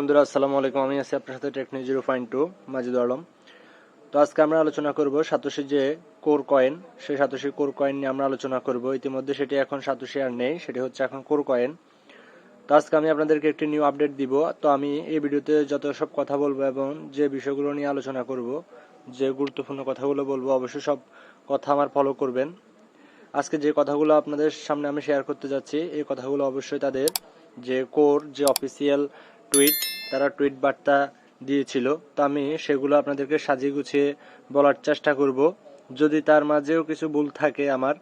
বন্ধুরা আসসালামু আলাইকুম। আমি আছি আপনার সাথে টেকনিক 0.2 মাজিদুল আলম। তো আজকে আমরা আলোচনা করব সাতোশি যে কোর কয়েন, সেই সাতোশি কোর কয়েন নিয়ে আমরা আলোচনা করব। ইতিমধ্যে সেটি এখন সাতোশি আর নেই, সেটি হচ্ছে এখন কোর কয়েন। তো আজকে আমি আপনাদেরকে একটি নিউ আপডেট দিব। তো আমি এই ভিডিওতে যত সব কথা বলবো এবং যে বিষয়গুলো নিয়ে আলোচনা করব, যে গুরুত্বপূর্ণ কথাগুলো বলবো, অবশ্যই সব কথা আমার ফলো করবেন। আজকে যে কথাগুলো আপনাদের সামনে আমি শেয়ার করতে যাচ্ছি, এই কথাগুলো অবশ্যই তাদের যে কোর যে অফিসিয়াল টুইট, তারা টুইট বার্তা দিয়েছিল। তো আমি সেগুলো আপনাদেরকে সাজিয়ে গুছিয়ে বলার চেষ্টা করব। যদি তার মাঝেও কিছু ভুল থাকে আমার,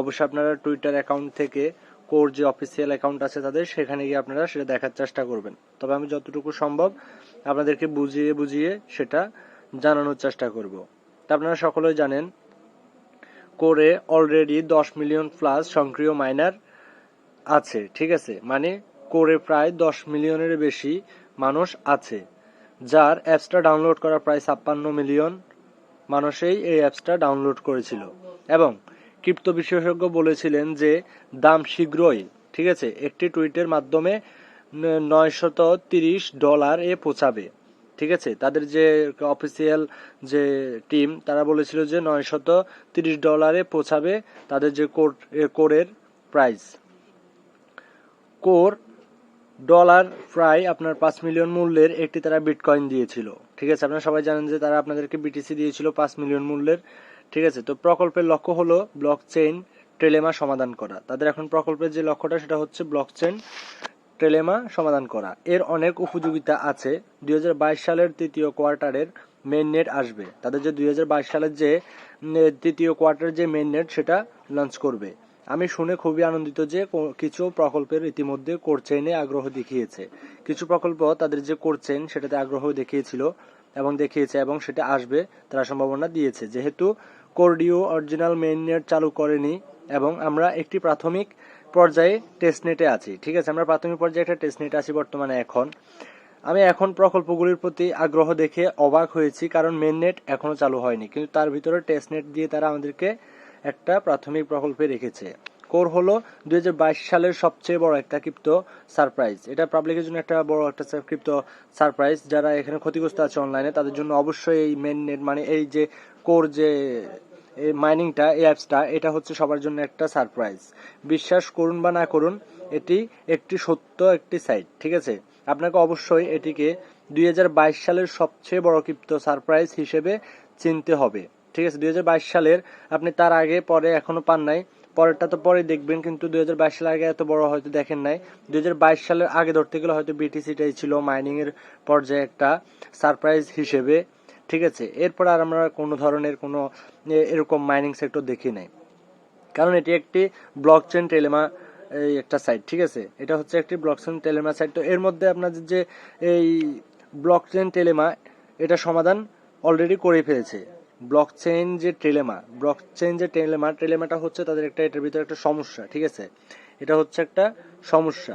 অবশ্যই আপনারা টুইটার অ্যাকাউন্ট থেকে কোর যে অফিসিয়াল অ্যাকাউন্ট আছে তাদের, সেখানে গিয়ে আপনারা সেটা দেখার চেষ্টা করবেন। তবে আমি যতটুকু সম্ভব আপনাদেরকে বুঝিয়ে বুঝিয়ে সেটা জানানোর চেষ্টা করব। তা আপনারা সকলেই জানেন কোরে অলরেডি 10 মিলিয়ন প্লাস সক্রিয় মাইনার আছে, ঠিক আছে? মানে কোরে প্রায় 10 মিলিয়নের বেশি মানুষ আছে, যার অ্যাপসটা ডাউনলোড করা প্রায় 56 মিলিয়ন মানুষই এই অ্যাপসটা ডাউনলোড করেছিল। এবং ক্রিপ্টো বিশেষজ্ঞ বলেছিলেন যে দাম শীঘ্রই, ঠিক আছে, একটি টুইটের মাধ্যমে $930 পৌঁছাবে, ঠিক আছে? তাদের যে অফিসিয়াল যে টিম, তারা বলেছিল যে $930 পৌঁছাবে তাদের যে কোরের প্রাইস। কোর ডলার প্রায় আপনার 5 মিলিয়ন মূল্যের একটি তারা বিটকয়েন দিয়েছিল, ঠিক আছে? আপনারা সবাই জানেন যে তারা আপনাদেরকে বিটিসি দিয়েছিল 5 মিলিয়ন মূল্যের, ঠিক আছে? তো প্রকল্পের লক্ষ্য হলো ব্লক চেইন ট্রিলেমা সমাধান করা। তাদের এখন প্রকল্পের যে লক্ষ্যটা সেটা হচ্ছে ব্লক চেইন ট্রিলেমা সমাধান করা। এর অনেক উপযোগিতা আছে। 2022 সালের তৃতীয় কোয়ার্টারের মেইননেট আসবে। তাদের যে 2022 সালের যে তৃতীয় কোয়ার্টারের যে মেইননেট, সেটা লঞ্চ করবে। আমি শুনে খুবই আনন্দিত যে কিছু প্রকল্পের ইতিমধ্যে কোর চেইনে আগ্রহ দেখিয়েছে। কিছু প্রকল্প তাদের যে কোর চেইন সেটাতে আগ্রহ দেখিয়েছিল এবং দেখিয়েছে, এবং সেটা আসবে তারা সম্ভাবনা দিয়েছে। যেহেতু কোরডিও অরিজিনাল মেইননেট চালু করেনি এবং আমরা একটি প্রাথমিক পর্যায়ে টেস্টনেটে আছি, ঠিক আছে? আমরা প্রাথমিক পর্যায়ে একটা টেস্টনেটে আছি বর্তমানে। আমি এখন প্রকল্পগুলির প্রতি আগ্রহ দেখে অবাক হয়েছি, কারণ মেইননেট এখনো চালু হয়নি, কিন্তু তার ভিতরে টেস্টনেট দিয়ে তারা আমাদেরকে একটা প্রাথমিক প্রকল্পে রেখেছে। কোর হলো 2022 সালের সবচেয়ে বড় একটা ক্রিপ্টো সারপ্রাইজ। এটা পাবলিকের জন্য একটা বড় একটা ক্রিপ্টো সারপ্রাইজ। যারা এখানে ক্ষতিগ্রস্ত আছে অনলাইনে, তাদের জন্য অবশ্যই এই মেইননেট, মানে এই যে কোর যে এই মাইনিংটা, এই অ্যাপসটা, এটা হচ্ছে সবার জন্য একটা সারপ্রাইজ। বিশ্বাস করুন বা না করুন, এটি একটি সত্য একটি সাইট, ঠিক আছে? আপনাকে অবশ্যই এটিকে 2022 সালের সবচেয়ে বড় ক্রিপ্টো সারপ্রাইজ হিসেবে চিনতে হবে, ঠিক আছে? 2022 সালের আপনি তার আগে পরে এখনো পান নাই, পরেরটা তো পরে দেখবেন, কিন্তু 2022 সালের আগে এত বড় হয়তো দেখেন নাই। 2022 সালের আগে ধরতে গেলে হয়তো বিটিসিটাই ছিল মাইনিং এর পর্যায়ে একটা সারপ্রাইজ হিসেবে, ঠিক আছে? এরপর আর আমরা কোনো ধরনের কোনো এরকম মাইনিং সেক্টর দেখি নাই, কারণ এটি একটি ব্লকচেন টেলেমা এই একটা সাইট, ঠিক আছে? এটা হচ্ছে একটি ব্লকচেন টেলেমা সাইট। তো এর মধ্যে আপনাদের যে এই ব্লকচেন টেলেমা, এটা সমাধান অলরেডি করে ফেলেছে। ব্লকচেন যে টেলেমাটা হচ্ছে তাদের একটা, এটার ভিতরে একটা সমস্যা, ঠিক আছে? এটা হচ্ছে একটা সমস্যা।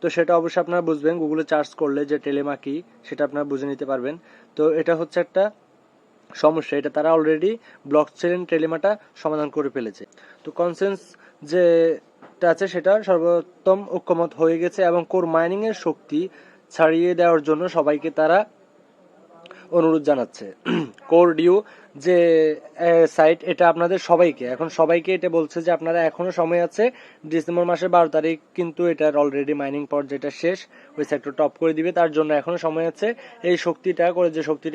তো সেটা অবশ্যই আপনারা বুঝবেন, গুগলে সার্চ করলে যে টেলেমা কি সেটা আপনারা বুঝে নিতে পারবেন। তো এটা হচ্ছে একটা সমস্যা, এটা তারা অলরেডি ব্লকচেন টেলেমাটা সমাধান করে ফেলেছে। তো কনসেন্স যেটা আছে সেটা সর্বোত্তম ঐক্যমত হয়ে গেছে, এবং কোর মাইনিং এর শক্তি ছাড়িয়ে দেওয়ার জন্য সবাইকে তারা অনুরোধ জানাচ্ছে। কোর ডিউ যে সাইট, এটা আপনাদের সবাইকে এটা বলছে যে আপনারা এখনো সময় আছে। ডিসেম্বর মাসের 12 তারিখ কিন্তু এটার অলরেডি মাইনিং পর্যায়টা শেষ, ওই সেক্টর টপ করে দিবে, তার জন্য এখনো সময় আছে। এই শক্তিটা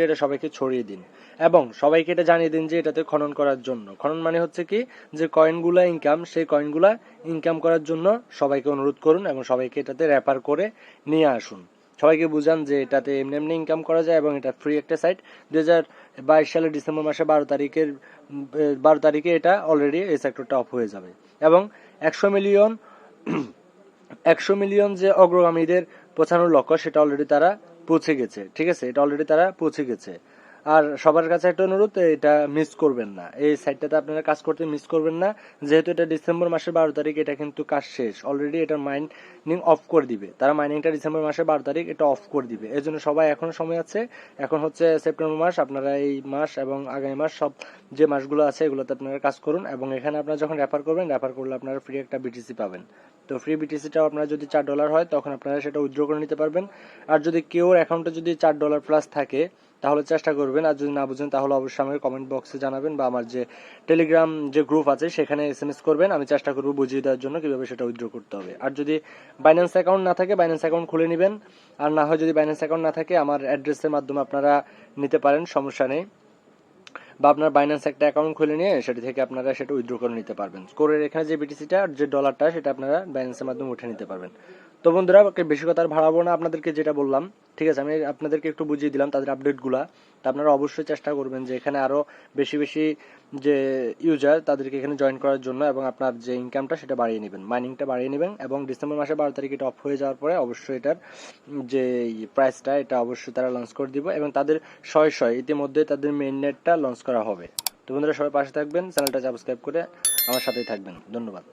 এটা সবাইকে ছড়িয়ে দিন, এবং সবাইকে এটা জানিয়ে দিন যে এটাতে খনন করার জন্য। খনন মানে হচ্ছে কি, যে কয়েনগুলা ইনকাম, সেই কয়েনগুলা ইনকাম করার জন্য সবাইকে অনুরোধ করুন, এবং সবাইকে এটাতে র্যাপার করে নিয়ে আসুন। সবাইকে বুঝান যে এটাতে এমনি এমনি ইনকাম করা যায়, এবং এটা ফ্রি একটা সাইট। 2022 সালের ডিসেম্বর মাসে 12 তারিখে এটা অলরেডি এই সেক্টরটা অফ হয়ে যাবে, এবং 100 মিলিয়ন যে অগ্রগামীদের পৌঁছানোর লক্ষ্য, সেটা অলরেডি তারা পৌঁছে গেছে, ঠিক আছে? এটা অলরেডি তারা পৌঁছে গেছে। আর সবার কাছে একটা অনুরোধ, এটা মিস করবেন না, এই সাইটটাতে আপনারা কাজ করতে মিস করবেন না, যেহেতু এটা ডিসেম্বর মাসের 12 তারিখ, এটা কিন্তু কাজ শেষ অলরেডি, এটা মাইনিং অফ করে দিবে তারা, মাইনিংটা ডিসেম্বর মাসের 12 তারিখ এটা অফ করে দিবে। এর জন্য সবাই এখনো সময় আছে, এখন হচ্ছে সেপ্টেম্বর মাস, আপনারা এই মাস এবং আগামী মাস সব যে মাসগুলো আছে এগুলোতে আপনারা কাজ করুন, এবং এখানে আপনারা যখন রেফার করবেন, রেফার করলে আপনারা ফ্রি একটা বিটিসি পাবেন। তো ফ্রি বিটিসিটাও আপনারা যদি $4 হয় তখন আপনারা সেটা উইথড্র করে নিতে পারবেন। আর যদি কেউ অ্যাকাউন্টে যদি $4 প্লাস থাকে তাহলে চেষ্টা করবেন, আর যদি না বুঝেন তাহলে অবশ্যই আমাকে কমেন্ট বক্সে জানাবেন, বা আমার যে টেলিগ্রাম যে গ্রুপ আছে সেখানে SMS করবেন, আমি চেষ্টা করবো বুঝিয়ে দেওয়ার জন্য কিভাবে সেটা উইথড্র করতে হবে। আর যদি বাইন্যান্স অ্যাকাউন্ট না থাকে বাইন্যান্স অ্যাকাউন্ট খুলে নেবেন, আর না হয় যদি বাইন্যান্স অ্যাকাউন্ট না থাকে আমার অ্যাড্রেসের মাধ্যমে আপনারা নিতে পারেন, সমস্যা নেই, বা আপনার বাইন্যান্স একটা অ্যাকাউন্ট খুলে নিয়ে সেটা থেকে আপনারা সেটা উইথড্র করে নিতে পারবেন, করে এখানে যে বিটিসিটা যে ডলারটা সেটা আপনারা বাইন্যান্সের মাধ্যমে উঠে নিতে পারবেন। তো বন্ধুরা বেশি কথা আর বাড়াবো না, আপনাদেরকে যেটা বললাম ঠিক আছে, আমি আপনাদেরকে একটু বুঝিয়ে দিলাম তাদের আপডেটগুলা। তা আপনারা অবশ্যই চেষ্টা করবেন যে এখানে আরো বেশি বেশি যে ইউজার তাদেরকে এখানে জয়েন করার জন্য, এবং আপনার যে ইনকামটা সেটা বাড়িয়ে নেবেন, মাইনিংটা বাড়িয়ে নেবেন, এবং ডিসেম্বর মাসের 12 তারিখ এটা অফ হয়ে যাওয়ার পরে অবশ্যই এটার যে প্রাইসটা এটা অবশ্যই তারা লঞ্চ করে দিব, এবং তাদের শয় ইতিমধ্যে তাদের মেইন নেটটা লঞ্চ করা হবে। তো বন্ধুরা সবাই পাশে থাকবেন, চ্যানেলটা সাবস্ক্রাইব করে আমার সাথেই থাকবেন, ধন্যবাদ।